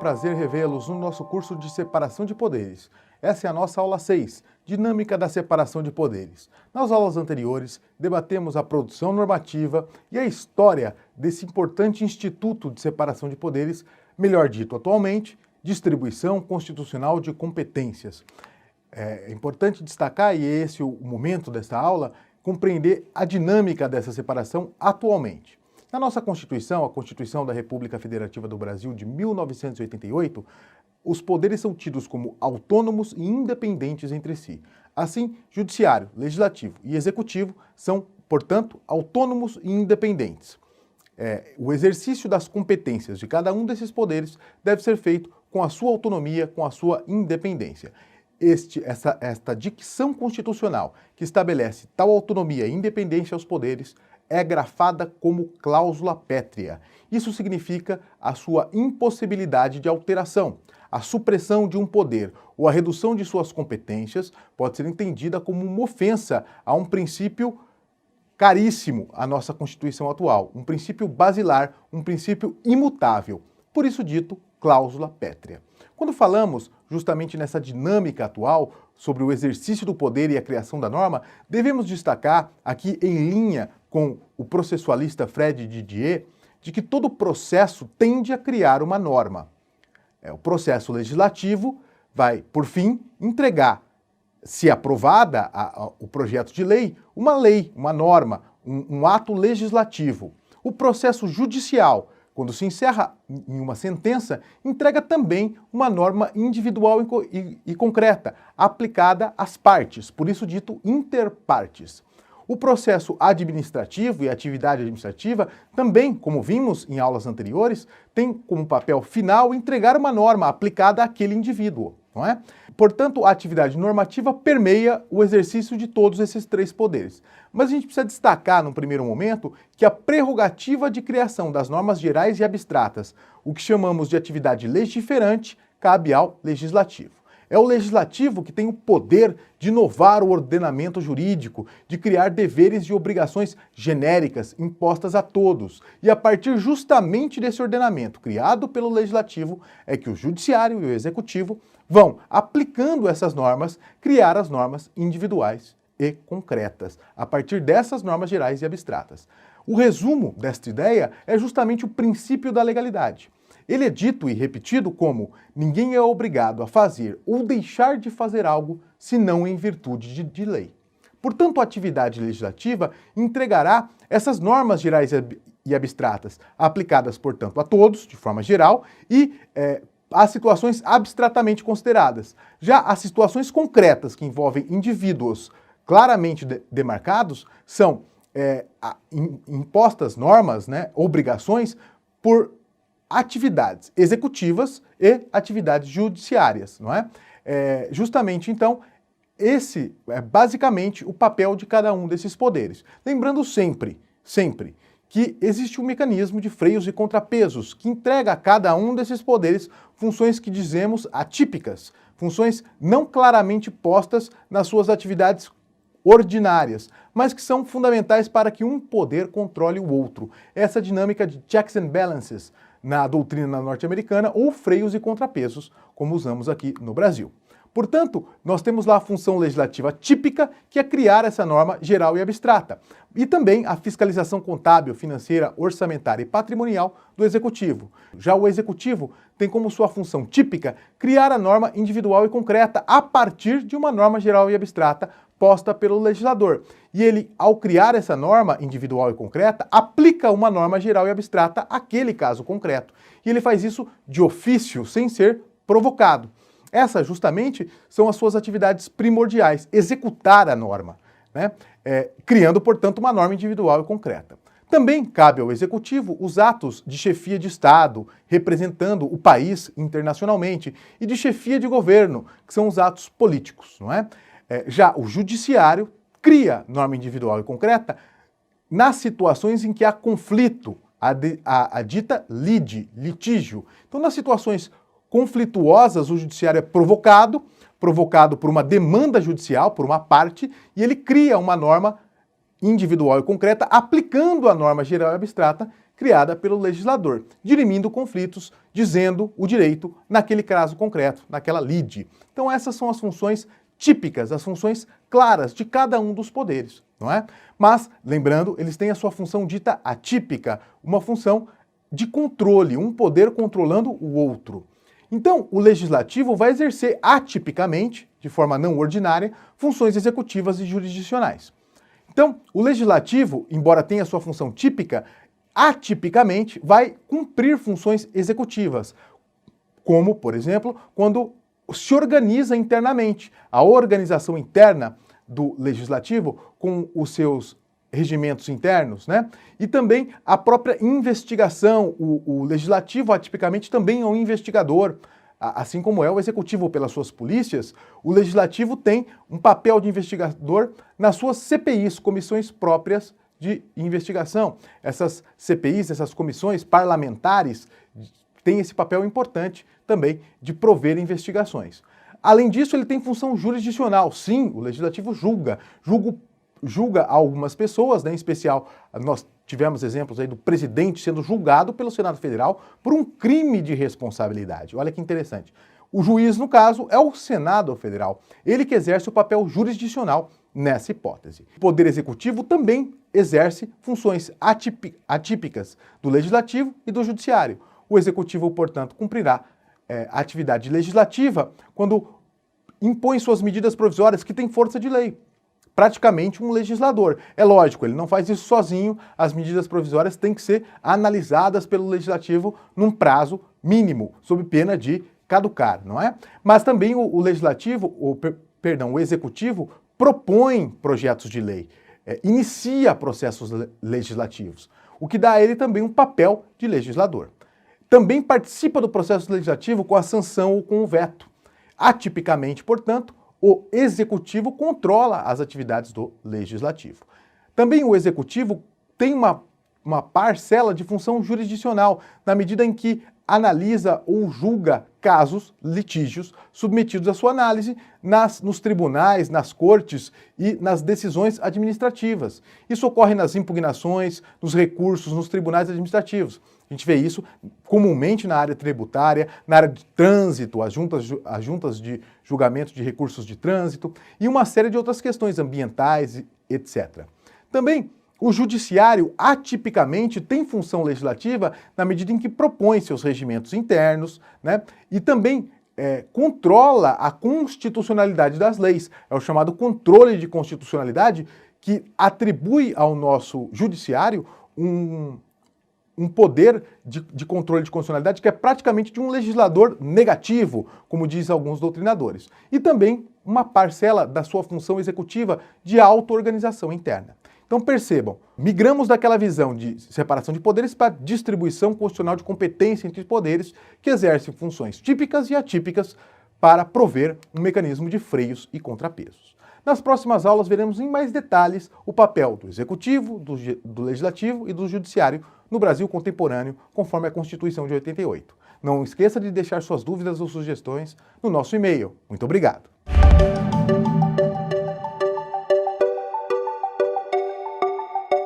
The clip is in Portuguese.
prazer revê-los no nosso curso de separação de poderes. Essa é a nossa aula 6, Dinâmica da Separação de Poderes. Nas aulas anteriores, debatemos a produção normativa e a história desse importante instituto de separação de poderes, melhor dito atualmente, distribuição constitucional de competências. É importante destacar, e esse é o momento desta aula, compreender a dinâmica dessa separação atualmente. Na nossa Constituição, a Constituição da República Federativa do Brasil de 1988, os poderes são tidos como autônomos e independentes entre si. Assim, Judiciário, Legislativo e Executivo são, portanto, autônomos e independentes. O exercício das competências de cada um desses poderes deve ser feito com a sua autonomia, com a sua independência. Esta dicção constitucional que estabelece tal autonomia e independência aos poderes é grafada como cláusula pétrea. Isso significa a sua impossibilidade de alteração. A supressão de um poder ou a redução de suas competências pode ser entendida como uma ofensa a um princípio caríssimo à nossa Constituição atual, um princípio basilar, um princípio imutável. Por isso dito, cláusula pétrea. Quando falamos justamente nessa dinâmica atual sobre o exercício do poder e a criação da norma, devemos destacar aqui em linha com o processualista Fred Didier, de que todo processo tende a criar uma norma. O processo legislativo vai, por fim, entregar, se aprovada o projeto de lei, uma norma, um ato legislativo. O processo judicial, quando se encerra em uma sentença, entrega também uma norma individual e concreta, aplicada às partes, por isso dito interpartes. O processo administrativo e a atividade administrativa também, como vimos em aulas anteriores, tem como papel final entregar uma norma aplicada àquele indivíduo, não é? Portanto, a atividade normativa permeia o exercício de todos esses três poderes. Mas a gente precisa destacar, num primeiro momento, que a prerrogativa de criação das normas gerais e abstratas, o que chamamos de atividade legiferante, cabe ao legislativo. É o legislativo que tem o poder de inovar o ordenamento jurídico, de criar deveres e obrigações genéricas impostas a todos. E a partir justamente desse ordenamento criado pelo legislativo é que o judiciário e o executivo vão, aplicando essas normas, criar as normas individuais e concretas, a partir dessas normas gerais e abstratas. O resumo desta ideia é justamente o princípio da legalidade. Ele é dito e repetido como: ninguém é obrigado a fazer ou deixar de fazer algo senão em virtude de lei. Portanto, a atividade legislativa entregará essas normas gerais e abstratas, aplicadas, portanto, a todos, de forma geral, e às situações abstratamente consideradas. Já as situações concretas que envolvem indivíduos claramente demarcados são impostas normas, obrigações, por atividades executivas e atividades judiciárias, não é? Justamente, então, esse é basicamente o papel de cada um desses poderes. Lembrando sempre, que existe um mecanismo de freios e contrapesos que entrega a cada um desses poderes funções que dizemos atípicas, funções não claramente postas nas suas atividades ordinárias, mas que são fundamentais para que um poder controle o outro. Essa dinâmica de checks and balances na doutrina norte-americana, ou freios e contrapesos, como usamos aqui no Brasil. Portanto, nós temos lá a função legislativa típica, que é criar essa norma geral e abstrata, e também a fiscalização contábil, financeira, orçamentária e patrimonial do Executivo. Já o Executivo tem como sua função típica criar a norma individual e concreta a partir de uma norma geral e abstrata posta pelo legislador. E ele, ao criar essa norma individual e concreta, aplica uma norma geral e abstrata àquele caso concreto. E ele faz isso de ofício, sem ser provocado. Essas, justamente, são as suas atividades primordiais, executar a norma, criando, portanto, uma norma individual e concreta. Também cabe ao Executivo os atos de chefia de Estado, representando o país internacionalmente, e de chefia de governo, que são os atos políticos, não é? Já o Judiciário cria norma individual e concreta nas situações em que há conflito, a dita litígio. Então, nas situações conflituosas, o Judiciário é provocado por uma demanda judicial, por uma parte, e ele cria uma norma individual e concreta, aplicando a norma geral e abstrata criada pelo legislador, dirimindo conflitos, dizendo o direito naquele caso concreto, naquela lide. Então essas são as funções típicas, as funções claras de cada um dos poderes, não é? Mas, lembrando, eles têm a sua função dita atípica, uma função de controle, um poder controlando o outro. Então, o legislativo vai exercer atipicamente, de forma não ordinária, funções executivas e jurisdicionais. Então, o legislativo, embora tenha sua função típica, atipicamente vai cumprir funções executivas, como, por exemplo, quando se organiza internamente. A organização interna do legislativo, com os seus regimentos internos, né? E também a própria investigação. O legislativo, atipicamente, também é um investigador. Assim como é o executivo pelas suas polícias, o legislativo tem um papel de investigador nas suas CPIs, comissões próprias de investigação. Essas CPIs, essas comissões parlamentares, têm esse papel importante também de prover investigações. Além disso, ele tem função jurisdicional. Sim, o legislativo julga algumas pessoas, né? Em especial, nós tivemos exemplos aí do presidente sendo julgado pelo Senado Federal por um crime de responsabilidade. Olha que interessante. O juiz, no caso, é o Senado Federal. Ele que exerce o papel jurisdicional nessa hipótese. O Poder Executivo também exerce funções atípicas do Legislativo e do Judiciário. O Executivo, portanto, cumprirá a atividade legislativa quando impõe suas medidas provisórias que têm força de lei. Praticamente um legislador. É lógico, ele não faz isso sozinho, as medidas provisórias têm que ser analisadas pelo legislativo num prazo mínimo, sob pena de caducar, não é? Mas também o executivo propõe projetos de lei, inicia processos legislativos, o que dá a ele também um papel de legislador. Também participa do processo legislativo com a sanção ou com o veto. Atipicamente, portanto, o executivo controla as atividades do legislativo. Também o executivo tem uma parcela de função jurisdicional, na medida em que analisa ou julga casos, litígios, submetidos à sua análise nos tribunais, nas cortes e nas decisões administrativas. Isso ocorre nas impugnações, nos recursos, nos tribunais administrativos. A gente vê isso comumente na área tributária, na área de trânsito, as juntas de julgamento de recursos de trânsito e uma série de outras questões ambientais, etc. Também o judiciário atipicamente tem função legislativa na medida em que propõe seus regimentos internos, né, e também controla a constitucionalidade das leis. É o chamado controle de constitucionalidade que atribui ao nosso judiciário um poder de controle de constitucionalidade que é praticamente de um legislador negativo, como diz alguns doutrinadores. E também uma parcela da sua função executiva de auto-organização interna. Então percebam, migramos daquela visão de separação de poderes para distribuição constitucional de competência entre poderes que exercem funções típicas e atípicas para prover um mecanismo de freios e contrapesos. Nas próximas aulas veremos em mais detalhes o papel do Executivo, do Legislativo e do Judiciário no Brasil contemporâneo, conforme a Constituição de 88. Não esqueça de deixar suas dúvidas ou sugestões no nosso e-mail. Muito obrigado!